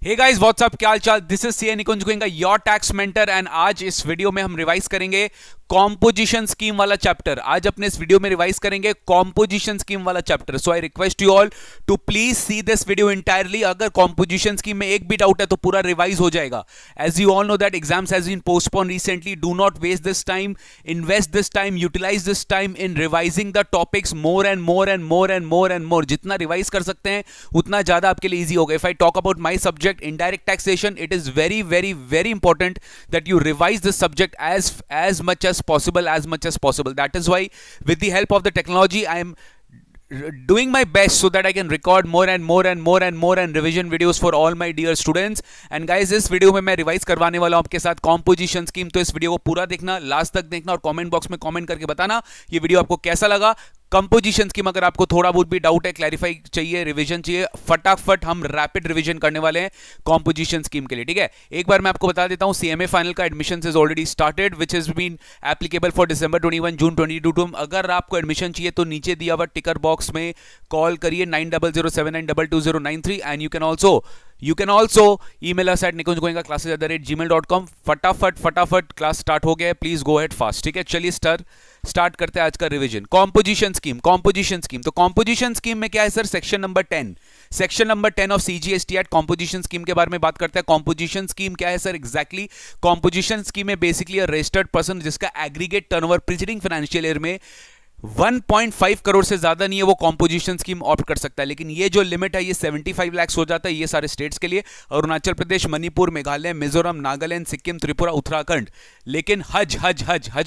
Hey guys what's up, क्या हाल चाल। This is CA Nikunj Goenka, your tax mentor. And आज इस वीडियो में हम रिवाइज करेंगे कॉम्पोजिशन स्कीम वाला चैप्टर। आज अपने इस वीडियो में रिवाइज करेंगे कॉम्पोजिशन स्कीम वाला chapter. So I request you all to please see this video entirely. अगर कॉम्पोजिशन स्कीम में एक भी डाउट है तो पूरा रिवाइज हो जाएगा। As you all know that exams has been postponed recently. Do not waste this time, invest this time, utilise this time in revising the topics more and more and more and more and more. जितना revise कर सकते हैं उतना ज्यादा आपके लिए easy होगा। If I talk about my subject indirect taxation, it is very very very important that you revise this subject as much as possible. That is why with the help of the technology I am doing my best so that I can record more and more and more and more and revision videos for all my dear students. And guys, इस video में मैं revise करवाने वाला हूं आपके साथ composition scheme. तो इस वीडियो को पूरा देखना, लास्ट तक देखना और कमेंट बॉक्स में कमेंट करके बताना ये वीडियो आपको कैसा लगा। कंपोजिशन स्कीम अगर आपको थोड़ा बहुत भी डाउट है, क्लैरिफाई चाहिए, रिवीजन चाहिए, फटाफट हम रैपिड रिवीजन करने वाले हैं कंपोजिशन स्कीम के लिए। ठीक है, एक बार मैं आपको बता देता हूं, सीएमए फाइनल का admission is already started which is been applicable for December 21 June 22। अगर आपको एडमिशन चाहिए तो नीचे दिया हुआ टिकर बॉक्स में कॉल करिए 9007922093 and you can also email us at nikunjgoenka@gmail.com। फटाफट क्लास स्टार्ट हो गया है, प्लीज गो अहेड फास्ट। ठीक है, चलिए स्टार्ट करते हैं आज का रिवीजन। कॉम्पोजिशन स्कीम तो कॉम्पोजिशन स्कीम में क्या है sir? Section number 10 of CGST act composition scheme के बारे में बात करते हैं। कॉम्पोजिशन स्कीम क्या है सर? एग्जैक्टली कॉम्पोजिशन स्कीम में बेसिकली रजिस्टर्ड पर्सन जिसका aggregate turnover preceding financial year में 1.5 करोड़ से ज्यादा नहीं है, वो कॉम्पोजिशन स्कीम ऑप्ट कर सकता है। लेकिन ये जो लिमिट है ये 75 लाख हो जाता है ये सारे स्टेट्स के लिए, अरुणाचल प्रदेश, मणिपुर, मेघालय, मिजोरम, नागालैंड, सिक्किम, त्रिपुरा, उत्तराखंड। लेकिन हज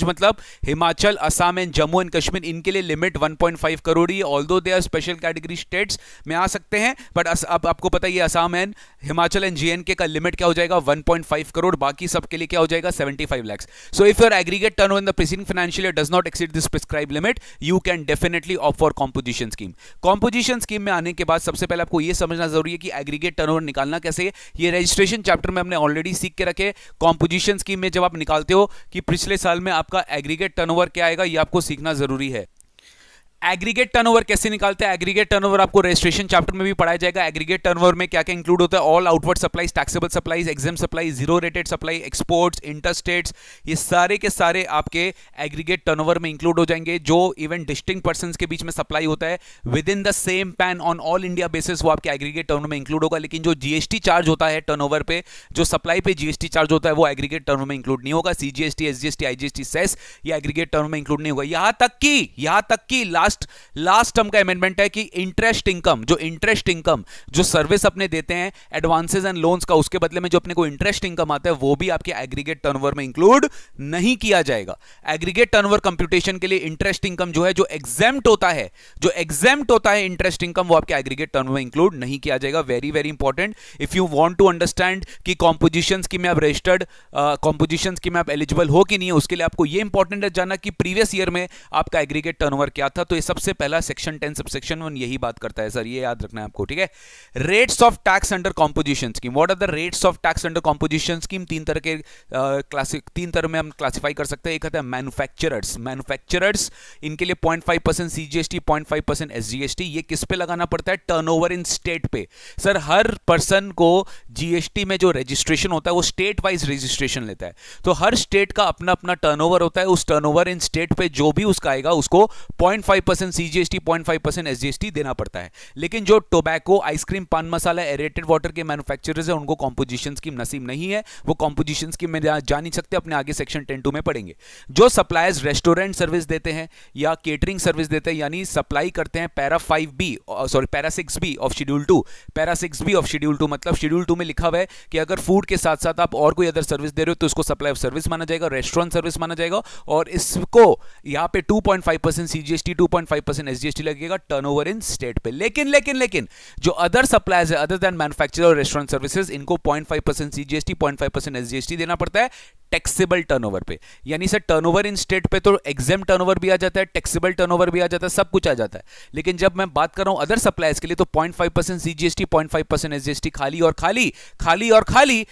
मतलब हिमाचल, असम एंड जम्मू एंड कश्मीर, इनके लिए लिमिट 1.5 करोड़ ही। Although they are special category states में आ सकते हैं, बट अब आपको पता है ये Assam and Himachal and JNK का लिमिट क्या हो जाएगा? 1.5 करोड़। बाकी सबके लिए क्या हो जाएगा? 75 lakh. So if your aggregate turnover in the preceding financial year does not exceed this prescribed limit, you can definitely opt for composition scheme। composition scheme में आने के बाद सबसे पहले आपको यह समझना जरूरी है कि एग्रीगेट टर्नओवर निकालना कैसे है। ये रजिस्ट्रेशन चैप्टर में हमने ऑलरेडी सीख के रखे। composition scheme में जब आप निकालते हो कि पिछले साल में आपका एग्रीगेट टर्नओवर क्या आएगा, ये आपको सीखना जरूरी है। एग्रीगेट टर्नओवर कैसे निकालते हैं? एग्रीगेट टर्नओवर आपको रजिस्ट्रेशन चैप्टर में भी पढ़ाया जाएगा। एग्रीगेट टर्नओवर में क्या क्या इंक्लूड होता है? All outward supplies, taxable supplies, exempt supply, zero rated supply, exports, interstates, ये सारे के सारे आपके एग्रीगेट टर्नओवर में इंक्लूड हो जाएंगे। जो इवन डिस्टिंक्ट पर्संस के बीच में सप्लाई होता है with in the same pan on all India basis, वो आपके एग्रीगेट टर्नओवर में इंक्लूड होगा। लेकिन जो जीएसटी चार्ज होता है टर्नओवर पे, जो सप्लाई पे जीएसटी चार्ज होता है, वो एग्रीगेट टर्नओवर में इंक्लूड नहीं होगा। सीजीएसटी, एसजीएसटी, आईजीएसटी, सेस, ये एग्रीगेट टर्नओवर में इंक्लूड नहीं होगा। यहां तक कि लास्ट टर्म का अमेंडमेंट है कि इंटरेस्ट इनकम जो सर्विस अपने देते हैं एडवांसेस एंड लोन्स का, उसके बदले में जो अपने को इंटरेस्ट इनकम आता है वो भी आपके एग्रीगेट टर्नओवर में इंक्लूड नहीं किया जाएगा। एग्रीगेट टर्नओवर कंप्यूटेशन के लिए इंटरेस्ट इनकम जो है, जो एग्जेम्प्ट होता है इंटरेस्ट इनकम, वो आपके एग्रीगेट टर्नओवर में इंक्लूड नहीं किया जाएगा। Very very important if you want to understand कि कॉम्पोजिशन स्कीम में आप रजिस्टर्ड कॉम्पोजिशन स्कीम में आप एलिजिबल हो कि नहीं है, उसके लिए आपको यह इंपॉर्टेंट है जानना कि प्रीवियस ईयर में आपका एग्रीगेट टर्नओवर क्या था। तो ये सबसे पहला सेक्शन 10 सबसेक्शन 1 यही बात करता है सर, ये याद रखना है आपको। ठीक है, rates of tax under composition scheme. What are the rates of tax under composition scheme? तीन तरह में हम क्लासिफाई कर सकते हैं। एक आता है मैन्युफैक्चरर्स, इनके लिए 0.5% सीजीएसटी, 0.5% एसजीएसटी। ये किस पे लगाना पड़ता है? टर्नओवर इन स्टेट पे। सर हर पर्सन को जीएसटी में जो रजिस्ट्रेशन होता है वो स्टेट वाइज रजिस्ट्रेशन लेता है, तो हर स्टेट का अपना अपना टर्नओवर होता है। उस टर्नओवर इन स्टेट पे जो भी उसका आएगा उसको 0.5% सीजीएसटी, 0.5% एसजीएसटी देना पड़ता है। लेकिन जो tobacco, ice cream, paan masala, aerated water के मैन्युफैक्चरर्स हैं उनको कॉम्पोजिशन स्कीम नसीब नहीं है, वो कॉम्पोजिशन स्कीम में जा नहीं सकते। अपने आगे सेक्शन 10(2) में पढ़ेंगे। जो सप्लायर्स रेस्टोरेंट सर्विस देते हैं या केटरिंग सर्विस देते हैं, यानी सप्लाई करते हैं para 6B of schedule 2। Para 6B of schedule 2 मतलब शेड्यूल 2 में लिखा हुआ है कि अगर फूड के साथ साथ आप और कोई अदर सर्विस दे रहे हो तो उसको सप्लाई ऑफ सर्विस माना जाएगा, रेस्टोरेंट सर्विस माना जाएगा। और इसको यहां पे 2.5% सीजीएसटी, 2.5% एसजीएसटी लगेगा टर्नओवर इन स्टेट पे। लेकिन जो अदर सप्लायर्स है अदर देन मैन्युफैक्चरर और रेस्टोरेंट सर्विसेज, इनको 0.5% सीजीएसटी, 0.5% एसजीएसटी देना पड़ता है टैक्सेबल टर्नओवर पे। यानी सर टर्नओवर इन स्टेट पे तो एग्जाम टर्नओवर भी आ जाता है, टैक्सेबल टर्नओवर भी आ जाता है, सब कुछ आ जाता है। लेकिन जब मैं बात कर रहा हूं अदर सप्लायर्स के लिए तो 0.5% सीजीएसटी, 0.5% एसजीएसटी खाली और खाली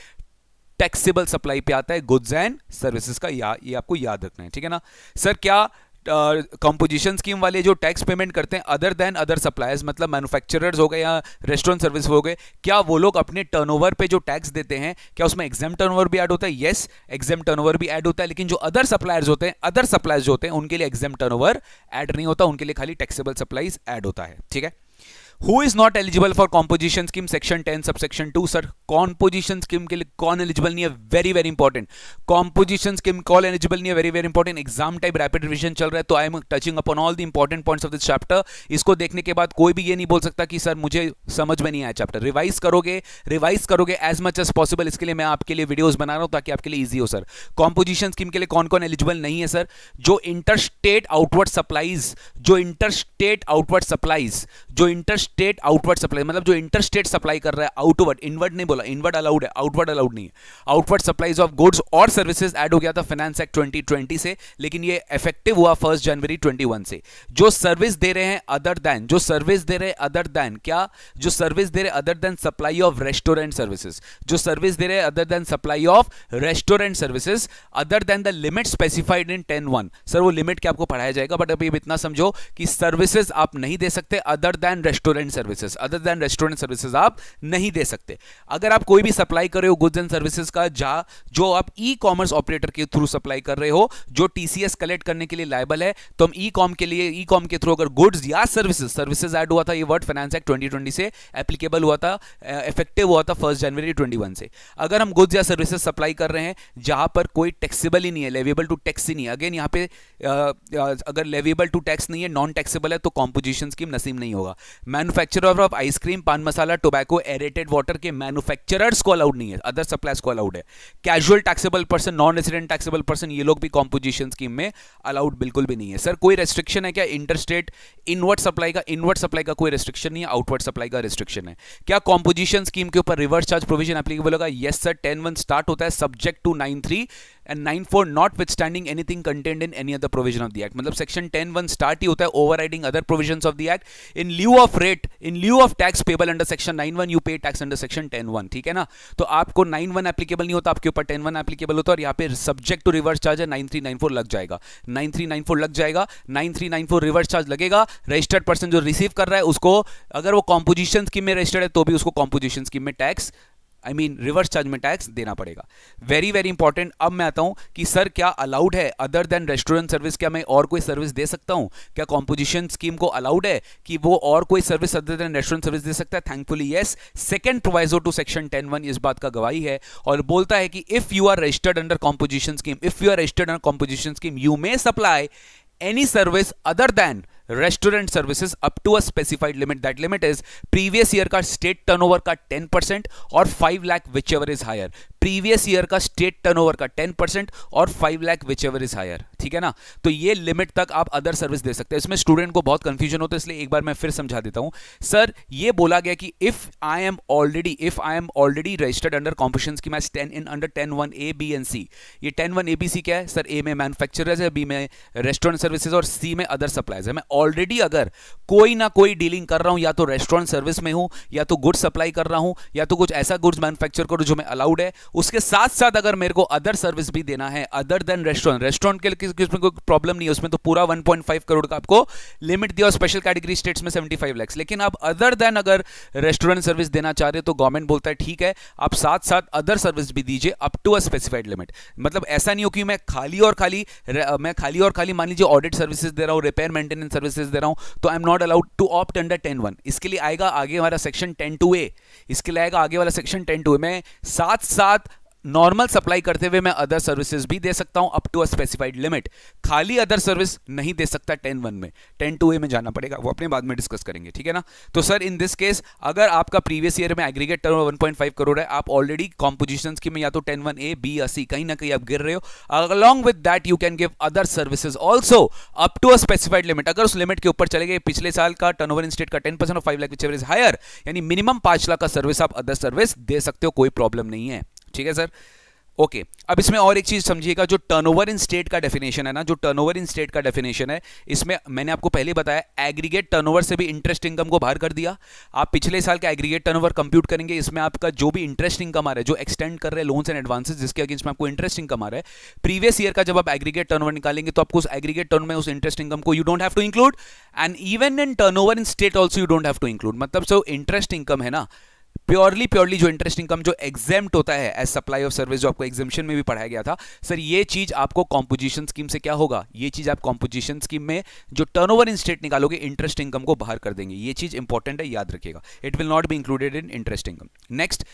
टैक्सेबल सप्लाई पे आता है, गुड्स एंड सर्विसेज का। ये आपको याद रखना है, ठीक है ना सर। क्या कंपोजिशन स्कीम वाले जो टैक्स पेमेंट करते हैं अदर देन अदर सप्लायर्स, मतलब मैन्युफैक्चरर्स हो गए या रेस्टोरेंट सर्विस हो गए, क्या वो लोग अपने टर्नओवर पे जो टैक्स देते हैं क्या उसमें एग्जाम टर्नओवर भी ऐड होता है? यस, एग्जाम टर्नओवर भी ऐड होता है, लेकिन जो अदर सप्लायर्स होते हैं, अदर सप्लायर्स जो होते हैं उनके लिए एग्जाम टर्नओवर ऐड नहीं होता, उनके लिए खाली टैक्सेबल सप्लाईज ऐड होता है। ठीक है। Who is not eligible for composition scheme section 10 subsection 2? Sir composition scheme के लिए कौन एलिजिबल नहीं है? Very very important. composition scheme कौन एलिजिबल नहीं है? Very very important. Exam type rapid revision चल रहा है तो I am touching upon all the important points of this chapter. इसको देखने के बाद कोई भी ये नहीं बोल सकता कि सर मुझे समझ में नहीं आया चैप्टर। रिवाइज करोगे एज मच एज पॉसिबल। इसके लिए मैं आपके लिए वीडियोस बना रहा हूं ताकि आपके लिए ईजी हो। सर कॉम्पोजिशन स्कीम के लिए कौन कौन एलिजिबल नहीं है? सर जो इंटरस्टेट आउटवर्ड सप्लाईज मतलब जो इंटरस्टेट सप्लाई कर रहा है आउटवर्ड, इनवर्ड नहीं बोला, इनवर्ड अलाउड है, आउटवर्ड अलाउड नहीं है। आउटवर्ड सप्लाईज ऑफ गुड्स और सर्विसेज ऐड हो गया था फाइनेंस एक्ट 2020 से, लेकिन ये इफेक्टिव हुआ 1 जनवरी 21 से। जो सर्विस दे रहे हैं अदर देन, जो सर्विस दे रहे अदर देन क्या, जो सर्विस दे रहे other than supply of restaurant services, जो सर्विस दे रहे other than supply of restaurant services other than the limit specified in 10(1). Sir वो लिमिट क्या आपको पढ़ाया जाएगा, बट अभी इतना समझो कि सर्विसेज आप नहीं दे सकते other than restaurant services, other than restaurant services आप नहीं दे सकते। अगर आप कोई भी सप्लाई कर रहे हो गुड्स एंड सर्विसेज का जो आप ई कॉमर्स ऑपरेटर के थ्रू सप्लाई कर रहे हो, जो टीसीएस कलेक्ट करने के लिए लायबल है, तो हम ई कॉम के थ्रू अगर गुड्स या सर्विसेज ऐड हुआ था, ये वर्ड फाइनेंस एक्ट 2020 से एप्लीकेबल हुआ था, इफेक्टिव हुआ था 1 जनवरी 21 से। अगर हम गुड्स या सर्विसेज सप्लाई कर रहे हैं जहां पर कोई टैक्सेबल ही नहीं है, लेविएबल टू टैक्स ही नहीं है, अगेन यहां पे अगर लेविएबल टू टैक्स नहीं है, नॉन टैक्सेबल है, तो कॉम्पोजिशन स्कीम नसीब नहीं होगा। Manufacturer of ice cream, paan masala, tobacco, aerated water के मैन्युफैक्चरर्स को अलाउड नहीं है, अदर सप्लायर्स को अलाउड है। Casual taxable person, non resident taxable person, ये लोग भी कॉम्पोजिशन स्कीम में अलाउड बिल्कुल भी नहीं है। सर कोई रेस्ट्रिक्शन है क्या इंटरस्टेट इनवर्ड सप्लाई का? इनवर्ड सप्लाई का कोई रेस्ट्रिक्शन नहीं है, आउटवर्ड सप्लाई का रेस्ट्रिक्शन है। क्या कॉम्पोजिशन स्कीम के ऊपर रिवर्स चार्ज प्रोविजन एप्लीकेबल होगा? यस सर, 10(1) स्टार्ट होता है subject to 9(3) and 9(4) notwithstanding anything contained in any other provision of the act. मतलब सेक्शन 10(1) स्टार्ट ही होता है overriding other provisions of the act. In lieu of rate, in lieu of tax payable under section 9(1) you pay tax under section 10(1). ठीक है ना? तो आपको 9(1) applicable नहीं होता, आपके ऊपर 10(1) एप्लीकेबल होता है, और यहाँ पे सब्जेक्ट टू रिवर्स चार्ज है 9(3) 9(4) लग जाएगा, 9(3) 9(4) लग जाएगा, 9(3) 9(4) रिवर्स चार्ज लगेगा। रजिस्टर्ड पर्सन जो रिसीव कर रहा है उसको, अगर वो कॉम्पोजिशन स्कीम में रजिस्टर्ड है तो भी उसको कॉम्पोजिशन स्कीम में टैक्स रिवर्स चार्ज में टैक्स देना पड़ेगा। Very very important. अब मैं आता हूं कि सर क्या अलाउड है अदर देन रेस्टोरेंट सर्विस? क्या मैं और कोई सर्विस दे सकता हूं? क्या कॉम्पोजिशन स्कीम को अलाउड है कि वो और कोई service other than restaurant service दे सकता है? Thankfully yes. Second proviso to section 10(1) इस बात का गवाही है और बोलता है कि if you are registered under composition scheme, if you are registered under composition scheme you may supply any service other than restaurant services up to a specified limit. That limit is previous year का state turnover का 10% और 5 lakh whichever is higher. Previous year का state turnover का 10% और 5 lakh whichever is higher. ठीक है ना? तो ये लिमिट तक आप अदर सर्विस दे सकते हैं। इसमें स्टूडेंट को बहुत कंफ्यूजन होता है, इसलिए एक बार मैं फिर समझा देता हूं। सर ये बोला गया कि if I am already registered under composition scheme as 10 in under 10(1) A, B and C। ये 10(1) A, B, C क्या है? सर A में मैन्युफैक्चरर्स है, B में रेस्टोरेंट सर्विसेज और C में अदर सप्लाईज है। मैं ऑलरेडी अगर कोई ना कोई डीलिंग कर रहा हूं, या तो रेस्टोरेंट सर्विस में हूं, या तो गुड्स सप्लाई कर रहा हूं, या तो कुछ ऐसा गुड्स मैन्युफैक्चर करूं जो मैं अलाउड है, उसके साथ साथ अगर मेरे को अदर सर्विस भी देना है अदर देन रेस्टोरेंट के लिए उसमें कोई प्रॉब्लम नहीं है, उसमें तो पूरा 1.5 करोड़ का आपको लिमिट दिया और स्पेशल कैटेगरी स्टेट्स में 75 लाख। लेकिन आप अदर देन अगर रेस्टोरेंट सर्विस देना चाह रहे हो तो गवर्नमेंट बोलता है ठीक है आप साथ साथ अदर सर्विस भी दीजिए up to a specified limit. मतलब ऐसा नहीं हो कि मैं खाली और खाली मान लीजिए ऑडिट सर्विसेज दे रहा हूं, रिपेयर मेंटेनेंस सर्विसेज दे रहा हूं, तो I am not allowed to opt under 10(1). इसके लिए आएगा आगे हमारा सेक्शन 10(2)A, इसके लिए आएगा आगे वाला सेक्शन 10(2)A। मैं साथ साथ नॉर्मल सप्लाई करते हुए मैं अदर सर्विसेज भी दे सकता हूं up to a specified limit. खाली अदर सर्विस नहीं दे सकता 10(1) में, 10(2)A में जाना पड़ेगा, वो अपने बाद में डिस्कस करेंगे। ठीक है ना? तो सर इन दिस केस अगर आपका प्रीवियस ईयर में एग्रीगेट टर्नओवर 1.5 करोड़ है, आप ऑलरेडी कॉम्पोजिशन स्कीम में या तो 10(1) A, B या C कहीं ना कहीं आप गिर रहे हो, along with that you can give other services also up to a specified limit. अगर उस लिमिट के ऊपर चले गए, पिछले साल का टर्नओवर इन स्टेट का 10% और 5 लाख whichever is higher, यानी मिनिमम 5 लाख का सर्विस आप अदर सर्विस दे सकते हो, कोई प्रॉब्लम नहीं है। ठीक है सर? ओके अब इसमें और एक चीज समझिएगा, जो टर्नओवर इन स्टेट का डेफिनेशन है ना, जो टर्नओवर इन स्टेट का डेफिनेशन है, इसमें मैंने आपको पहले बताया एग्रीगेट टर्नओवर से भी इंटरेस्ट इनकम को बाहर कर दिया। आप पिछले साल का एग्रीगेट टर्नओवर कंप्यूट करेंगे, इसमें आपका जो भी इंटरेस्ट इनकम आ रहा है, जो एक्सटेंड कर रहे हैं लोन्स एंड एडवांसेस, जिसके अगेंस्ट में आपको इंटरेस्ट इनकम आ रहा है, प्रीवियस ईयर का जब आप एग्रीगेट टर्नओवर निकालेंगे तो आपको उस एग्रीगेट टर्न में उस इंटरेस्ट इनकम को you don't have to include, and even in turnover in state also you don't have to include. मतलब जो इंटरेस्ट इनकम है ना, प्योरली जो इंटरेस्ट इनकम जो एग्जेम्प्ट होता है एज सप्लाई ऑफ सर्विस, जो आपको एग्जेम्पशन में भी पढ़ाया गया था सर, ये चीज आपको कॉम्पोजिशन स्कीम से क्या होगा, ये चीज आप कॉम्पोजिशन स्कीम में जो टर्नओवर इन स्टेट निकालोगे इंटरेस्ट इनकम को बाहर कर देंगे। ये चीज इंपॉर्टेंट है, याद रखिएगा, it will not be included in interest income. Next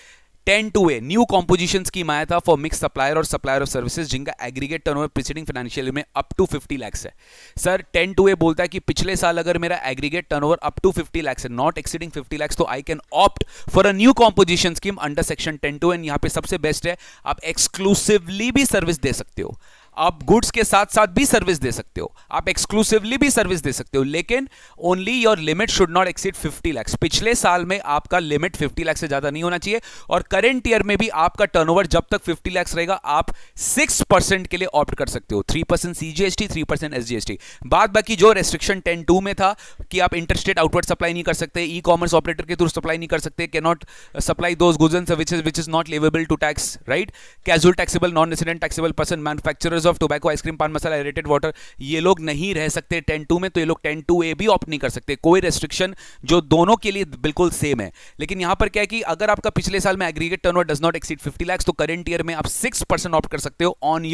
10(2)(a) new composition scheme आया था फॉर मिक्स सप्लायर और सप्लायर ऑफ सर्विसेज जिनका aggregate turnover preceding financial year में अप टू 50 लाख है। सर 10(2)(a) बोलता है कि पिछले साल अगर मेरा aggregate turnover up to 50 lakh है, नॉट एक्सीडिंग 50 लाख, तो I can opt for a new composition scheme under section 10(2). And यहां पे सबसे बेस्ट है, आप एक्सक्लूसिवली भी सर्विस दे सकते हो, आप गुड्स के साथ साथ भी सर्विस दे सकते हो, आप एक्सक्लूसिवली भी सर्विस दे सकते हो, लेकिन only your limit should not exceed 50 lakh. पिछले साल में आपका लिमिट 50 लाख से ज्यादा नहीं होना चाहिए, और करंट ईयर में भी आपका टर्नओवर जब तक 50 लाख रहेगा आप 6% के लिए ऑप्ट कर सकते हो, 3% CGST, 3% SGST। बाद बाकी जो रेस्ट्रिक्शन 10(2) में था कि आप इंटरस्टेट आउटवर्ड सप्लाई नहीं कर सकते, ई कॉमर्स ऑपरेटर के थ्रू सप्लाई नहीं कर सकते, can not supply those goods and services which is not leviable to tax, right, casual taxable, non resident taxable person, manufacturers of tobacco, ice cream, paan masala, aerated water, ये लोग नहीं रह सकते 10(2) में, तो ये लोग 10(2)(a) भी ऑप्ट नहीं कर सकते। कोई रेस्ट्रिक्शन जो दोनों के लिए बिल्कुल सेम है। लेकिन यहां पर क्या है कि अगर आपका पिछले साल में aggregate turnover does not exceed 50 lakh, तो करंट ईयर में आप 6% ऑप्ट कर सकते हो on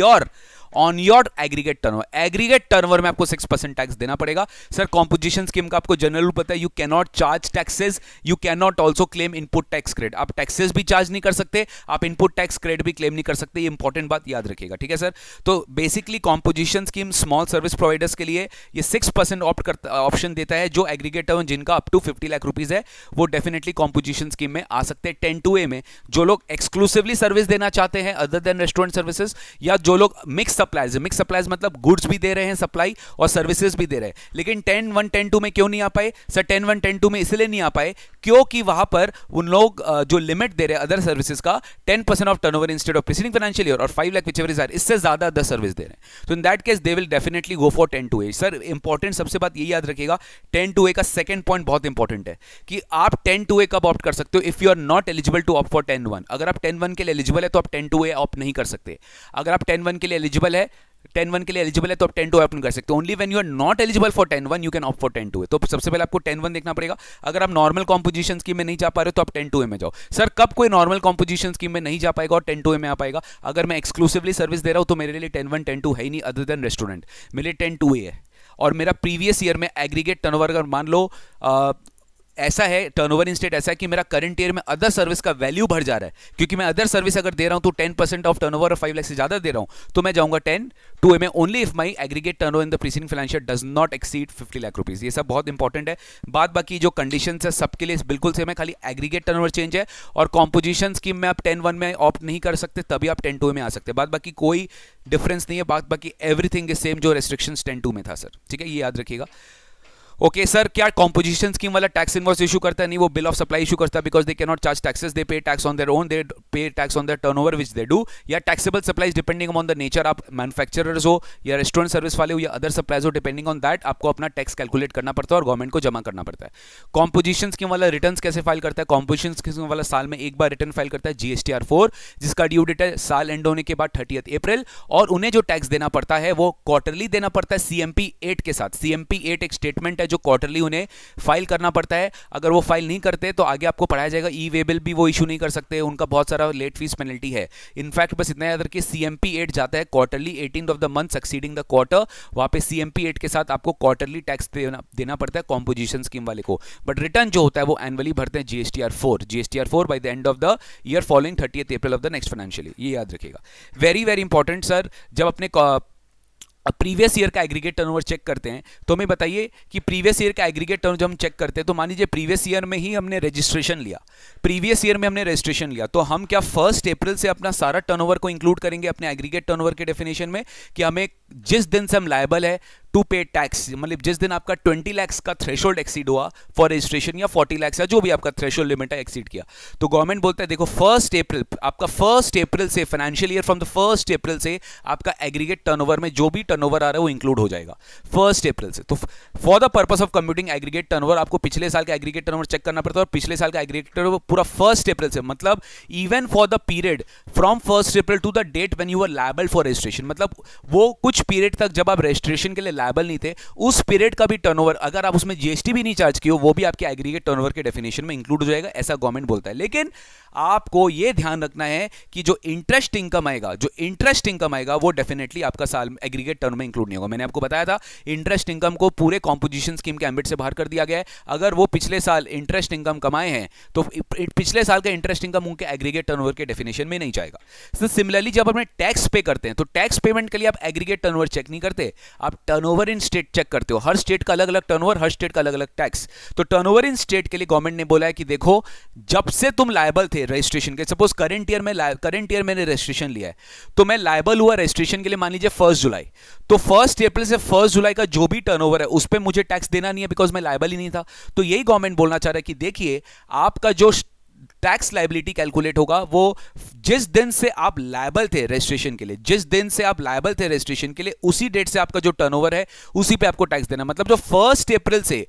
your aggregate turnover. Aggregate turnover में आपको 6% टैक्स देना पड़ेगा। सर कॉम्पोजिशन स्कीम का आपको जनरल रूल पता है, you can not charge taxes, you can not also claim input tax credit. आप टैक्सेस भी चार्ज नहीं कर सकते, आप इनपुट टैक्स क्रेडिट भी क्लेम नहीं कर सकते, ये इंपॉर्टेंट बात याद रखिएगा, ठीक है सर। तो basically composition scheme small service providers के लिए ये 6% ऑप्शन देता है, जो एग्रीगेट टर्न जिनका अप टू 50 लाख रुपीज है वो डेफिनेटली कॉम्पोजिशन स्कीम में आ सकते हैं 10(2)(a) में। जो लोग एक्सक्लूसिवली सर्विस देना चाहते हैं अदर देन रेस्टोरेंट सर्विसेज, या जो लोग मिक्स सप्लाईज मतलब गुड्स भी दे रहे हैं सप्लाई और सर्विसेज भी दे रहे हैं, लेकिन 10(1), 10(2) में क्यों नहीं आ पाए सर? 10(1), 10(2) में इसलिए नहीं आ पाए क्योंकि वहां पर उन लोग जो लिमिट दे रहे हैं अदर सर्विसेज का 10% of turnover instead of preceding financial year और 5 लाख व्हिचएवर इज हायर, इससे ज्यादा अदर सर्विस दे रहे हैं, तो in that case they will definitely go for 10(2)(a). Sir important सबसे बात यही याद रखिएगा, 10(2)(a) का सेकंड पॉइंट बहुत इंपॉर्टेंट है कि आप 10(2)(a) कब ऑप्ट कर सकते हो, if you are not eligible to opt for 10(1). अगर आप 10(1) के लिए एलिजिबल है तो आप 10(2)(a) ऑप्ट नहीं कर सकते। अगर आप 10(1) के लिए एलिजिबल है तो आप 10(2)(a) ऑप्ट नहीं कर सकते। Only when you are not eligible for 10(1) you can opt for 10(2)(a। तो सबसे पहले आपको 10(1) देखना पड़ेगा। अगर आप नॉर्मल कॉम्पोजिशन स्कीम में नहीं जा पा रहे हो तो आप 10(2)(a) में जाओ। सर कब कोई नॉर्मल कॉम्पोजिशन स्कीम में नहीं जा पाएगा और 10(2)(a) में आ पाएगा? अगर मैं एक्सक्लूसिवली सर्विस दे रहा हूं तो मेरे लिए 10(1), 10(2) है ही नहीं अदर देन रेस्टोरेंट, मेरे लिए 10(2)(a) है। और मेरा प्रीवियस ईयर में एग्रीगेट टर्नओवर अगर मान लो ऐसा है, टर्नओवर इन स्टेट ऐसा है कि मेरा करंट ईयर में अदर सर्विस का वैल्यू बढ़ जा रहा है, क्योंकि मैं अदर सर्विस अगर दे रहा हूं तो 10% ऑफ टर्नओवर और 5 लाख से ज्यादा दे रहा हूं, तो मैं जाऊंगा 10(2)(a) में only if my aggregate turnover in the preceding financial does not exceed 50 lakh rupees. ये सब बहुत इंपॉर्टेंट है। बाद बाकी जो कंडीशंस है सबके लिए बिल्कुल सेम है, खाली एग्रीगेट टर्नओवर चेंज है, और कॉम्पोजिशन स्कीम में आप 10(1) में ऑप्ट नहीं कर सकते, तभी आप 10(2)(a) में आ सकते हैं। बाद बाकी कोई डिफरेंस नहीं है, बाद बाकी एवरीथिंग इज सेम जो रेस्ट्रिक्शंस 10(2) में था सर, ठीक है, ये याद रखिएगा। ओके सर, क्या कॉम्पोजिशन स्कीम वाला टैक्स इनवॉइस इशू करता है? नहीं, वो बिल ऑफ सप्लाई इशू करता है, because they can not charge taxes, they pay tax on their own, they pay tax on their turnover which they do, या taxable supplies depending on the nature, आप manufacturers हो या restaurant service वाले हो या other supplies हो, depending on that आपको अपना टैक्स कैलकुलेट करना पड़ता है और गवर्नमेंट को जमा करना पड़ता है। कॉम्पोजिशन स्कीम वाला रिटर्न कैसे फाइल करता है? कॉम्पोजिशन स्कीम वाला साल में एक बार रिटर्न फाइल करता है GSTR 4, जिसका ड्यू डेट है साल एंड होने के बाद 30 अप्रैल, और उन्हें जो टैक्स देना पड़ता है वो क्वार्टरली देना पड़ता है CMP 8 के साथ। CMP 8 एक स्टेटमेंट है जो क्वार्टरली उन्हें फाइल करना पड़ता है। अगर वो फाइल नहीं करते तो आगे आपको पढ़ाया जाएगा, ई वे बिल भी वो इशू नहीं कर सकते, उनका बहुत सारा लेट फीस पेनल्टी है। इनफैक्ट बस इतना याद रखिए, CMP 8 जाता है quarterly 18th of the month succeeding the quarter, वहां पे CMP 8 के साथ आपको क्वार्टरली टैक्स देना पड़ता है कॉम्पोजिशन स्कीम वाले को, बट रिटर्न जो होता है वो एनुअली भरते हैं GSTR 4 by the end of the year following 30th April of the next financial year. ये याद रखिएगा, वेरी वेरी इंपॉर्टेंट सर। जब अपने प्रीवियस ईयर का एग्रीगेट टर्नओवर चेक करते हैं तो हमें बताइए कि प्रीवियस ईयर का एग्रीगेट टर्नओवर जब हम चेक करते हैं तो मान लीजिए प्रीवियस ईयर में ही हमने रजिस्ट्रेशन लिया, तो हम क्या 1 अप्रैल से अपना सारा टर्नओवर को इंक्लूड करेंगे अपने एग्रीगेट टर्नओवर के डेफिनेशन में, कि हमें जिस दिन से हम लायबल है टू पे टैक्स, मतलब जिस दिन आपका 20 लाख का थ्रेशोल्ड एक्सीड हुआ फॉर रजिस्ट्रेशन या 40 लाख या जो भी आपका थ्रेशोल्ड लिमिट है एक्सीड किया, तो गवर्नमेंट बोलता है देखो 1 अप्रैल, आपका 1 अप्रैल से financial year from the 1 April से आपका एग्रीगेट टर्नओवर में जो भी टर्नओवर आ रहा है वो इंक्लूड हो जाएगा 1 अप्रैल से। तो for the purpose of computing aggregate turnover आपको पिछले साल का एग्रीगेट टर्नओवर चेक करना पड़ता है, और पिछले साल का एग्रीगेट टर्नओवर पूरा 1 अप्रैल से, मतलब even for the period from 1 April to the date when you are liable for registration, मतलब वो कुछ पीरियड तक जब आप रजिस्ट्रेशन के लिए लायबल नहीं थे उस पीरियड का भी टर्नओवर अगर आप उसमें जीएसटी भी नहीं चार्ज किए हो वो भी आपके एग्रीगेट टर्नओवर के डेफिनेशन में इंक्लूड हो जाएगा, ऐसा गवर्नमेंट बोलता है। लेकिन आपको यह ध्यान रखना है कि जो इंटरेस्ट इनकम आएगा वो डेफिनेटली आपका साल एग्रीगेट टर्न में इंक्लूड नहीं होगा। मैंने आपको बताया था इंटरेस्ट इनकम को पूरे कॉम्पोजिशन स्कीम के एम्बिट से बाहर कर दिया गया है। अगर वो पिछले साल इंटरेस्ट इनकम कमाए हैं तो पिछले साल का इंटरेस्ट इनकम उनके एग्रीगेट टर्नओवर के डेफिनेशन में नहीं जाएगा। तो सिमिलरली जब अपने टैक्स पे करते हैं तो टैक्स पेमेंट के लिए आप एग्रीगेट टर्नओवर चेक नहीं करते, आप टर्नओवर इन स्टेट चेक करते हो। हर स्टेट का अलग अलग टर्नओवर, हर स्टेट का अलग अलग टैक्स। तो टर्नओवर इन स्टेट के लिए गवर्नमेंट ने बोला है कि देखो जब से तुम लायबल थे रजिस्ट्रेशन के, सपोज करंट ईयर मैंने रजिस्ट्रेशन लिया है तो मैं लायबल हुआ रजिस्ट्रेशन के लिए मान लीजिए 1 जुलाई, तो 1 अप्रैल से 1 जुलाई का जो भी टर्नओवर है उस पे मुझे टैक्स देना नहीं है बिकॉज मैं लायबल ही नहीं था। तो यही गवर्नमेंट बोलना चाह रहा है कि देखिए आपका जो टैक्स लायबिलिटी कैलकुलेट होगा वो जिस दिन से आप लायबल थे रजिस्ट्रेशन के लिए, जिस दिन से आप लायबल थे रजिस्ट्रेशन के लिए उसी डेट से आपका जो टर्नओवर है उसी पे आपको टैक्स देना। मतलब जो 1 अप्रैल से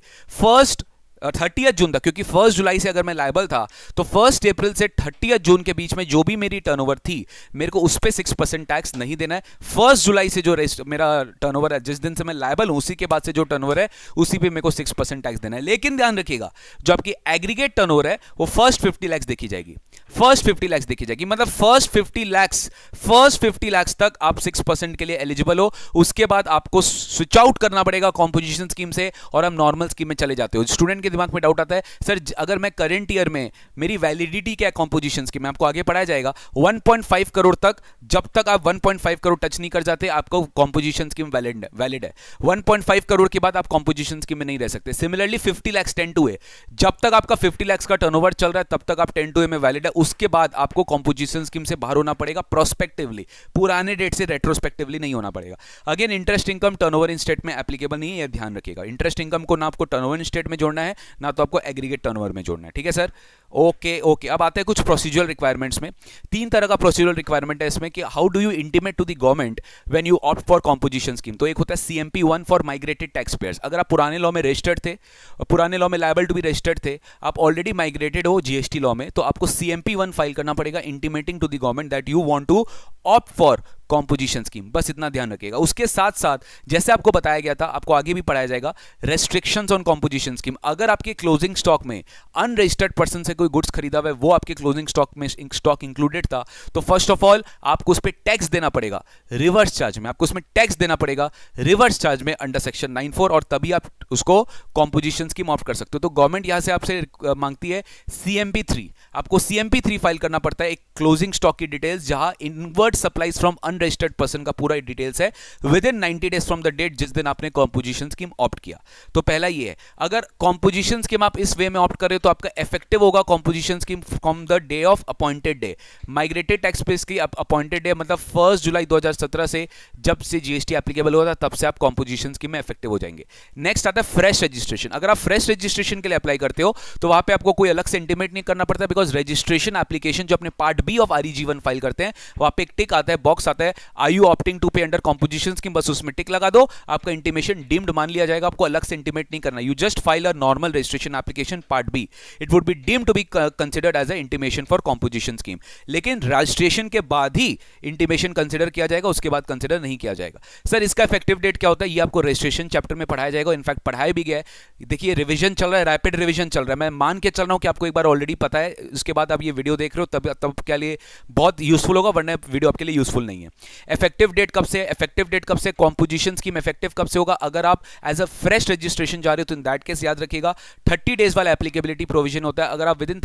30 जून तक, क्योंकि 1 जुलाई से अगर मैं लायबल था तो 1 अप्रैल से 30 जून के बीच में जो भी मेरी टर्नओवर थी मेरे को उस पे 6% टैक्स नहीं देना है। 1 जुलाई से जो मेरा टर्नओवर है, जिस दिन से मैं लायबल हूं उसी के बाद से जो टर्नओवर है उसी पे मेरे को 6% टैक्स देना है। लेकिन ध्यान रखिएगा जो आपकी एग्रीगेट टर्नओवर है वो फर्स्ट 50 लाख देखी जाएगी, फर्स्ट 50 लाख देखी जाएगी, मतलब फर्स्ट 50 लाख तक आप 6% के लिए एलिजिबल हो। उसके बाद आपको स्विच आउट करना पड़ेगा कॉम्पोजिशन स्कीम से और हम नॉर्मल स्कीम में चले जाते हो। स्टूडेंट दिमाग में डाउट आता है सर अगर मैं करंट ईयर में मेरी वैलिडिटी क्या है कॉम्पोजिशन की, मैं आपको आगे पढ़ाया जाएगा 1.5 करोड़ तक, जब तक आप 1.5 करोड़ टच नहीं कर जाते आपको कॉम्पोजिशन स्कीम वैलिड है। 1.5 करोड़ के बाद आप कॉम्पोजिशन स्कीम में नहीं रह सकते। सिमिलरली 50 लाख 10 टू ए, जब तक आपका 50 लाख का टर्नओवर चल रहा है तब तक आप 10 टू ए में वैलिड है। उसके बाद आपको कॉम्पोजिशन स्कीम से बाहर होना पड़ेगा प्रोस्पेक्टिवली, पुराने डेट से रेट्रोस्पेक्टिवली नहीं होना पड़ेगा। Again interest income turnover in state में एप्लीकेबल नहीं है, यह ध्यान रखिएगा। इंटरेस्ट इनकम को ना आपको टर्नओवर इन स्टेट में जोड़ना है ना तो आपको एग्रीगेट टर्नओवर में जोड़ना है, ठीक है सर। ओके। अब आते हैं कुछ प्रोसीजरल रिक्वायरमेंट्स में। 3 तरह का प्रोसीजरल रिक्वायरमेंट है इसमें कि how do you intimate to the government when you opt for composition scheme. तो एक होता है CMP 1 for migrated tax payers. अगर आप पुराने लॉ में रजिस्टर्ड थे, पुराने लॉ में लायबल टू बी रजिस्टर्ड थे, आप ऑलरेडी माइग्रेटेड हो GST लॉ में, तो आपको CMP 1 फाइल करना पड़ेगा intimating to the government that you want to opt for composition scheme. बस इतना ध्यान रखिएगा। उसके साथ साथ जैसे आपको बताया गया था, आपको आगे भी पढ़ाया जाएगा रेस्ट्रिक्शंस ऑन कॉम्पोजिशन स्कीम। अगर आपके क्लोजिंग स्टॉक में अनरजिस्टर्ड पर्सन से कोई गुड्स खरीदा हुआ है, वो आपके क्लोजिंग स्टॉक में स्टॉक इंक्लूडेड था, तो फर्स्ट ऑफ ऑल आपको उस पर टैक्स देना पड़ेगा रिवर्स चार्ज में, आपको उसमें टैक्स देना पड़ेगा रिवर्स चार्ज में अंडर सेक्शन 94, और तभी आप उसको कॉम्पोजिशन स्कीम ऑप्ट कर सकते हो। तो गवर्नमेंट यहां से आपसे मांगती है CMP 3, आपको CMP 3 फाइल करना पड़ता है, एक क्लोजिंग स्टॉक की डिटेल्स जहां inward supplies from unregistered person का पूरा डिटेल्स है within 90 days from the date जिस दिन आपने कॉम्पोजिशन स्कीम ऑप्ट किया। तो पहला ये है, अगर कॉम्पोजिशन स्कीम आप इस वे में ऑप्ट कर रहे हो तो आपका इफेक्टिव होगा composition scheme from the day of appointed day. Migrated tax pairs की अपॉइंटेड डे मतलब 1 जुलाई 2017 से जब से GST एप्लीकेबल होगा तब से आप कॉम्पोजिशन स्कीम में इफेक्टिव हो जाएंगे। नेक्स्ट आता है फ्रेश रजिस्ट्रेशन। अगर आप फ्रेश रजिस्ट्रेशन के लिए अप्लाई करते हो तो वहां पे आपको कोई अलग से इंटीमेट नहीं करना पड़ता, बिकॉज रजिस्ट्रेशन एप्लीकेशन जो अपने part B of REG1 file करते हैं वहां पे एक टिक आता है, बॉक्स आता है, आर यू ऑप्टिंग टू पे अंडर कॉम्पोजिशन स्कीम, बस उसमें टिक लगा दो, आपका इंटीमेशन डीम्ड मान लिया जाएगा, आपको अलग से इंटीमेट नहीं करना। You just file a normal registration application part B, it would be deemed to be considered as a intimation for composition scheme. लेकिन रजिस्ट्रेशन के बाद ही इंटीमेशन कंसिडर किया जाएगा, उसके बाद कंसिडर नहीं किया जाएगा। सर इसका इफेक्टिव डेट क्या होता है, ये आपको रजिस्ट्रेशन चैप्टर में पढ़ाया जाएगा, इनफैक्ट पढ़ाया भी गया है। देखिए रिवीजन चल रहा है, रैपिड रिवीजन चल रहा है, मैं मान के चल रहा हूं कि आपको एक बार ऑलरेडी पता है, उसके बाद आप ये वीडियो देख रहे हो तब क्या लिए बहुत यूजफुल होगा, वरना वीडियो आपके लिए यूजफुल नहीं है। इफेक्टिव डेट कब से, इफेक्टिव डेट कब से, कॉम्पोजिशन स्कीम इफेक्टिव कब से होगा, अगर आप एज अ फ्रेश रजिस्ट्रेशन जा रहे हो तो इन दैट केस याद रखिएगा 30 डेज वाला एप्लीकेबिलिटी प्रोविजन होता है। अगर आप विद इन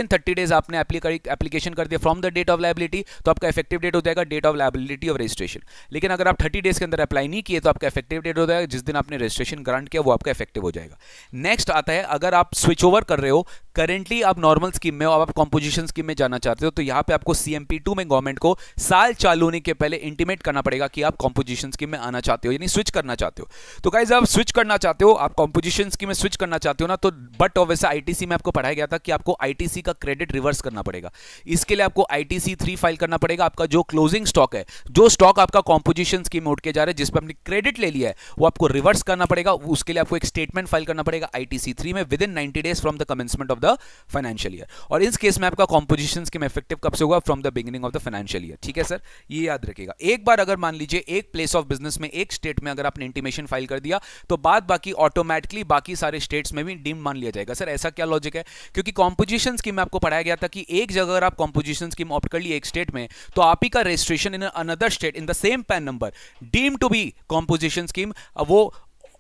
30 डेज आपने एप्लीकेशन कर दिया from the date of liability तो आपका इफेक्टिव डेट हो जाएगा date of liability of registration. लेकिन अगर आप 30 डेज के अंदर अप्लाई नहीं किए तो आपका इफेक्टिव डेट हो जाएगा जिस दिन आपने रजिस्ट्रेशन ग्रांट किया वो आपका इफेक्टिव हो जाएगा। नेक्स्ट आता है, अगर आप स्विच ओवर कर रहे हो करेंटली आप नॉर्मल स्कीम में हो, अब आप कॉम्पोजिशन स्कीम में जाना चाहते हो, तो यहां पे आपको CMP2 में गवर्नमेंट को साल चालू होने के पहले इंटीमेट करना पड़ेगा कि आप कॉम्पोजिशन स्कीम में आना चाहते हो, यानी स्विच करना चाहते हो। तो गाइस आप स्विच करना चाहते हो, आप कॉम्पोजिशन स्कीम में स्विच करना चाहते हो ना, तो बट वैसे ITC में आपको पढ़ाया गया था कि आपको ITC का क्रेडिट रिवर्स करना पड़ेगा। इसके लिए आपको ITC3 फाइल करना पड़ेगा। आपका जो क्लोजिंग स्टॉक है, जो स्टॉक आपका कॉम्पोजिशन स्कीम में उठ के जा रहा है, जिस पर आपने क्रेडिट ले लिया है, वो आपको रिवर्स करना पड़ेगा। उसके लिए आपको एक स्टेटमेंट फाइल करना पड़ेगा ITC3 में with in 90 days from the commencement of the financial year. और इस केस में आपका कॉम्पोजिशन स्कीम इफेक्टिव कब से होगा? From the beginning of the financial year. ठीक है सर, ये याद रखिएगा। एक बार अगर मान लीजिए एक प्लेस ऑफ बिजनेस में, एक स्टेट में अगर आपने इंटीमेशन फाइल कर दिया, तो बाद बाकी ऑटोमेटिकली बाकी सारे स्टेट्स में भी डीम मान लिया जाएगा। सर ऐसा क्या लॉजिक है? क्योंकि कॉम्पोजिशन स्कीम में आपको पढ़ाया गया था कि एक जगह अगर आप कॉम्पोजिशन स्कीम ऑप्ट कर लिए एक स्टेट में, तो आप ही का registration in another state in the same PAN number deem to be composition scheme, वो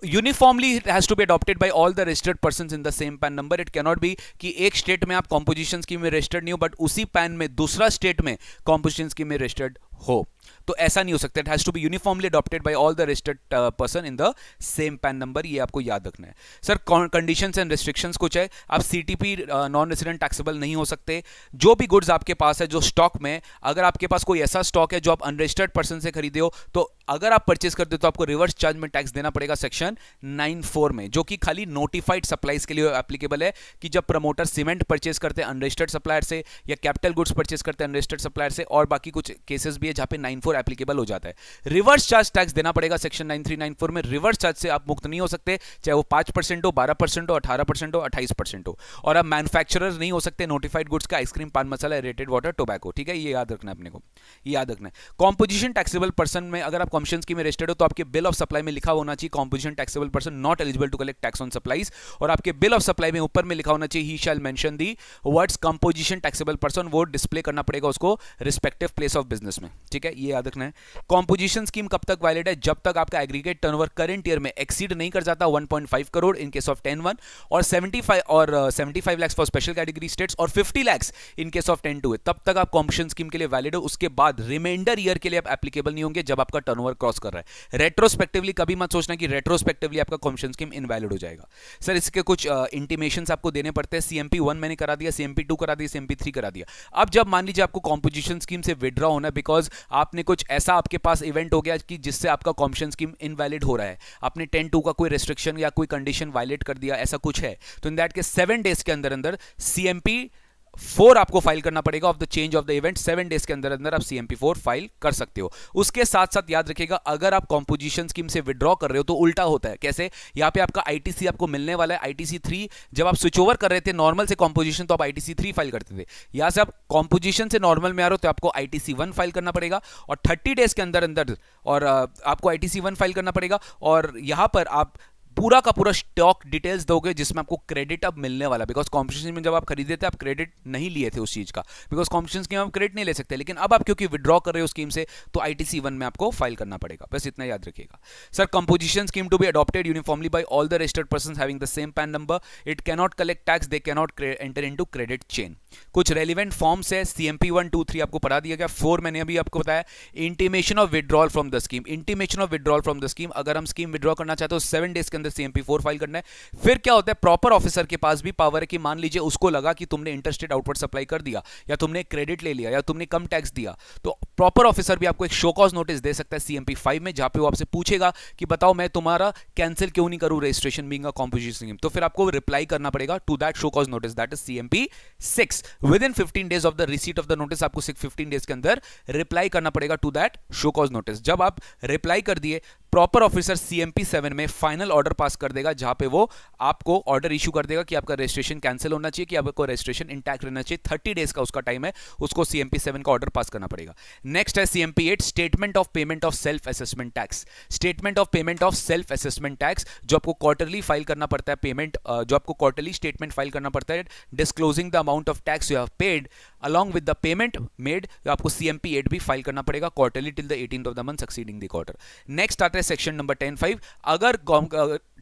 uniformly it has to be adopted by all the registered persons in the same PAN number. It cannot be कि एक state में आप composition scheme में registered नहीं हो but उसी pan में दूसरा स्टेट में कॉम्पोजिशन स्कीम में रजिस्टर्ड हो, तो ऐसा नहीं हो सकता। It has to be uniformly adopted by all the registered person in the same PAN number. ये आपको याद रखना है। सर कंडीशंस एंड रेस्ट्रिक्शंस कुछ है। आप CTP नॉन रेजिडेंट टैक्सेबल नहीं हो सकते। जो भी गुड्स आपके पास है, जो स्टॉक में, अगर आपके पास कोई ऐसा स्टॉक है जो आप अनरजिस्टर्ड पर्सन से खरीदे हो, तो अगर आप परचेज करते हो तो आपको रिवर्स चार्ज में टैक्स देना पड़ेगा सेक्शन 9(4) में, जो कि खाली नोटिफाइड सप्लाईज के लिए एप्लीकेबल है। कि जब प्रमोटर सीमेंट परचेज करते हैं अनरजिस्टर्ड सप्लायर से, या कैपिटल गुड्स परचेज करते हैं अनरजिस्टर्ड सप्लायर से, और बाकी कुछ केसेस भी है जहां पे 9(4) एप्लीकेबल हो जाता है। रिवर्स चार्ज टैक्स देना पड़ेगा सेक्शन 9394 में। रिवर्स चार्ज से आप मुक्त नहीं हो सकते, चाहे वो 5% हो, 12% हो, 18% हो, 28% हो। और आप मैन्युफैक्चरर नहीं हो सकते नोटिफाइड गुड्स का, ice cream, paan masala, aerated water, tobacco. ठीक है, ये याद रखना है अपने को, ये याद रखना है। कॉम्पोजिशन टैक्सेबल पर्सन में अगर आप कॉम्पोजिशन स्कीम में रजिस्टर्ड हो, तो आपके बिल ऑफ सप्लाई में लिखा होना चाहिए composition taxable person not eligible to collect tax on supplies. और आपके बिल ऑफ सप्लाई में ऊपर में लिखा होना चाहिए ही shall mention the words composition taxable person. वो डिस्प्ले करना पड़ेगा उसको रिस्पेक्टिव प्लेस ऑफ बिजनेस में। ठीक है, ये याद रखना है। कॉम्पोजिशन स्कीम कब तक वैलिड है? जब तक आपका एग्रीगेट टर्नओवर करंट ईयर में एक्सीड नहीं कर जाता 1.5 करोड़ इन केस ऑफ 10(1), और 75 lakh for special category states, और 50 लाख इन केस ऑफ 10(2) है। तब तक आप कॉम्पोजिशन स्कीम के लिए वैलिड हो। उसके बाद रिमाइंडर ईयर के लिए आप एप्लीकेबल नहीं होंगे जब आपका टर्नओवर क्रॉस कर रहा है। रेट्रोस्पेक्टिवली कभी मत सोचना कि रेट्रोस्पेक्टिवली आपका कॉम्पोजिशन स्कीम इनवैलिड हो जाएगा। सर इसके कुछ इंटीमेशंस आपको देने पड़ते हैं। CMP1 मैंने करा दिया, CMP2 करा दिया, CMP3 करा दिया। अब जब मान लीजिए आपको कॉम्पोजिशन स्कीम से विड्रॉ होना है, बिकॉज आपने कुछ ऐसा आपके पास इवेंट हो गया कि जिससे आपका कॉम्पोजिशन स्कीम इनवैलिड हो रहा है, आपने 10(2) का कोई रेस्ट्रिक्शन या कोई कंडीशन वायलेट कर दिया, ऐसा कुछ है, तो इन दैट के 7 डेज के अंदर अंदर CMP4 आपको फाइल करना पड़ेगा of the change of the event. 7 days के अंदर अंदर आप CMP4 फाइल कर सकते हो। उसके साथ साथ याद रखिएगा, अगर आप कॉम्पोजिशन स्कीम से विड्रॉ कर रहे हो तो उल्टा होता है। कैसे? यहाँ पे आपका ITC आपको मिलने वाला है ITC3। जब आप स्विच ओवर कर रहे थे नॉर्मल से कॉम्पोजिशन, तो आप ITC3 फाइल करते थे। यहां से आप कॉम्पोजिशन से नॉर्मल में आ रहे हो तो आपको ITC1 फाइल करना पड़ेगा, और 30 डेज के अंदर अंदर और आपको ITC1 फाइल करना पड़ेगा। और यहां पर आप पूरा का पूरा स्टॉक डिटेल्स दोगे जिसमें आपको क्रेडिट अब मिलने वाला। बिकॉज कॉम्पिटिशन में जब आप खरीदे थे आप क्रेडिट नहीं लिए थे उस चीज का, बिकॉज कॉम्पिटिशन स्कीम आप क्रेडिट नहीं ले सकते, लेकिन अब आप क्योंकि विड्रॉ कर रहे हो स्कीम से, तो ITC1 में आपको फाइल करना पड़ेगा। बस इतना याद रखिएगा। Sir composition scheme to be adopted uniformly by all the registered persons having the same PAN number, it cannot collect tax, they cannot enter into credit chain. कुछ रेलिवेंट फॉर्म्स है, CMP1, 2, 3 आपको पढ़ा दिया गया। 4 मैंने अभी आपको बताया, intimation of withdrawal from the scheme. Intimation of withdrawal from the scheme, अगर हम स्कीम विड्रॉ करना चाहते हो 7 डेज के अंदर CMP4 फाइल करना है। फिर क्या होता है, प्रॉपर ऑफिसर के पास भी पावर है कि मान लीजिए उसको लगा कि तुमने इंटरस्टेट आउटवर्ड सप्लाई कर दिया, या तुमने क्रेडिट ले लिया, या तुमने कम टैक्स दिया, तो प्रॉपर ऑफिसर भी आपको एक शो कॉज नोटिस दे सकता है CMP5 में, जहां पे वो आपसे पूछेगा कि बताओ मैं तुम्हारा कैंसिल क्यों नहीं करूं registration being a composition scheme. तो फिर आपको रिप्लाई करना पड़ेगा to that show cause notice, that is CMP6। Within 15 days of the receipt of the notice, आपको 15 डेज के अंदर रिप्लाई करना पड़ेगा to that show cause notice. जब आप रिप्लाई कर दिए, प्रॉपर ऑफिसर CMP7 में फाइनल ऑर्डर पास कर देगा, जहां पे वो आपको ऑर्डर इशू कर देगा कि आपका रजिस्ट्रेशन कैंसिल होना चाहिए, कि आपको रजिस्ट्रेशन इंटैक्ट रहना चाहिए। 30 डेज का उसका टाइम है, उसको CMP7 का ऑर्डर पास करना पड़ेगा। नेक्स्ट है CMP8, statement of payment of self assessment tax. Statement of payment of self assessment tax, जो आपको क्वार्टरली फाइल करना पड़ता है पेमेंट, जो आपको क्वार्टरली स्टेटमेंट फाइल करना पड़ता है, disclosing the amount of tax you have paid along with the payment made, आपको CMP8 भी फाइल करना पड़ेगा quarterly till the 18th of the month succeeding the quarter. Next आता है सेक्शन नंबर 10(5). अगर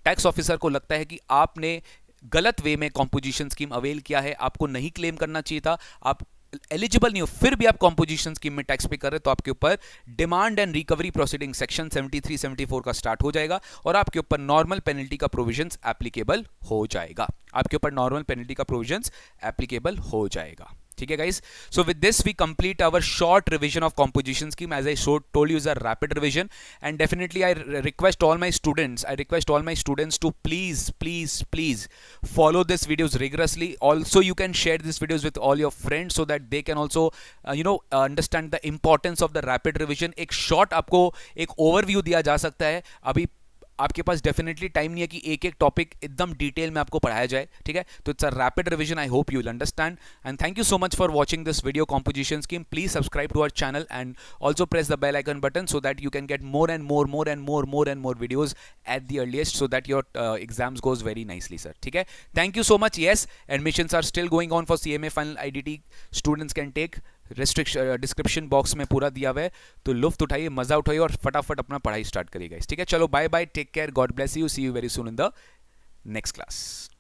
टैक्स ऑफिसर को लगता है कि आपने गलत वे में कॉम्पोजिशन स्कीम अवेल किया है, आपको नहीं क्लेम करना चाहिए था, आप एलिजिबल नहीं हो फिर भी आप कॉम्पोजिशन स्कीम में टैक्स पे कर रहे हैं तो आपके ऊपर demand and recovery proceeding section 73 74 का स्टार्ट हो जाएगा और आपके ऊपर नॉर्मल पेनल्टी का प्रोविजंस एप्लीकेबल हो जाएगा, आपके ऊपर नॉर्मल पेनल्टी का प्रोविजंस एप्लीकेबल हो जाएगा। ठीक है guys, so with this we complete our short revision of composition scheme. As I told you is a rapid revision and definitely I request all my students to please follow this videos rigorously. Also you can share these videos with all your friends so that they can also understand the importance of the rapid revision. एक short आपको एक overview दिया जा सकता है, अभी आपके पास definitely time नहीं है कि एक एक टॉपिक एकदम डिटेल में आपको पढ़ाया जाए। ठीक है, तो it's a rapid revision, I hope you will understand and thank you so much for watching this video composition scheme. Please subscribe to our channel and also press the bell icon button so that you can get more and more videos at the earliest so that your exams goes very nicely sir। ठीक है, thank you so much। yes, admissions are still going on for CMA final IDT, students can take restriction description box में पूरा दिया हुआ है, तो लुफ्त उठाइए, मजा उठाइए और फटाफट अपना पढ़ाई स्टार्ट करिएगा। ठीक है, चलो bye bye, take care, God bless you, see you very soon in the next class.